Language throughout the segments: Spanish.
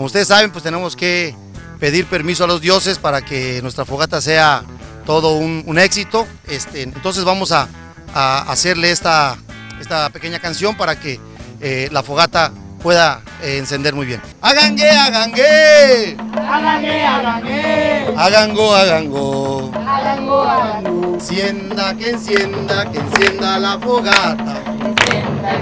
ustedes saben, pues tenemos que pedir permiso a los dioses para que nuestra fogata sea todo un éxito. Entonces vamos a hacerle esta pequeña canción para que la fogata pueda encender muy bien. Agangue, agangue. Agangue, agangue. Agango, agango. Agango, agango. Encienda, que encienda la fogata. Que encienda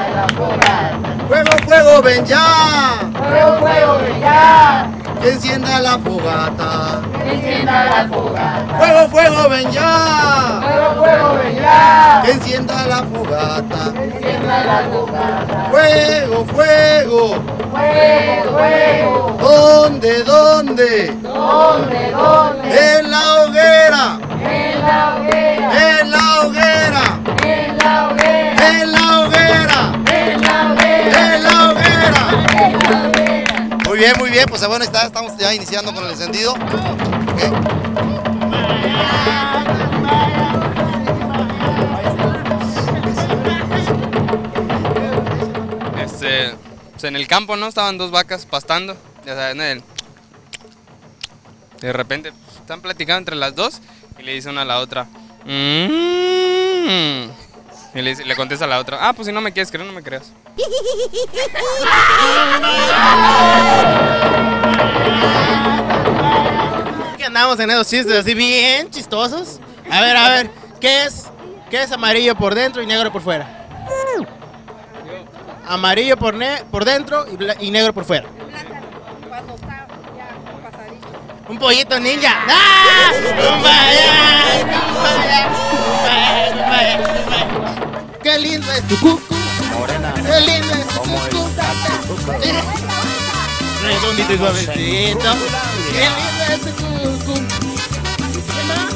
la fogata. Fuego, fuego, ven ya. Fuego, fuego, ven ya. Que encienda la fogata. Que encienda la fogata. Fuego, fuego, ven ya. Fuego, fuego, ven ya. Que encienda la fogata. Que encienda la fogata. Fuego, fuego. Fuego, fuego. ¿Dónde, dónde? ¿Dónde, dónde? En la hoguera. En la hoguera. En la hoguera. En la hoguera. En la hoguera. En la hoguera. En la hoguera. En la hoguera. Muy bien, pues bueno, estamos ya iniciando con el encendido. Okay. Pues en el campo, ¿no? Estaban dos vacas pastando, ya saben, de repente pues, están platicando entre las dos y le dice una a la otra. Y le contesta a la otra, pues si no me quieres creer, no me creas. Aquí andamos en esos chistes así bien chistosos. A ver, ¿qué es amarillo por dentro y negro por fuera? Amarillo por dentro y negro por fuera. Cuando está ya pasadito. Un pollito ninja. ¡Ah! ¡Qué lindo es tu cucu! Morena. ¡Qué lindo es tu cucu! Redondito y suavecito. ¡Qué lindo es tu cucu! ¿Qué más?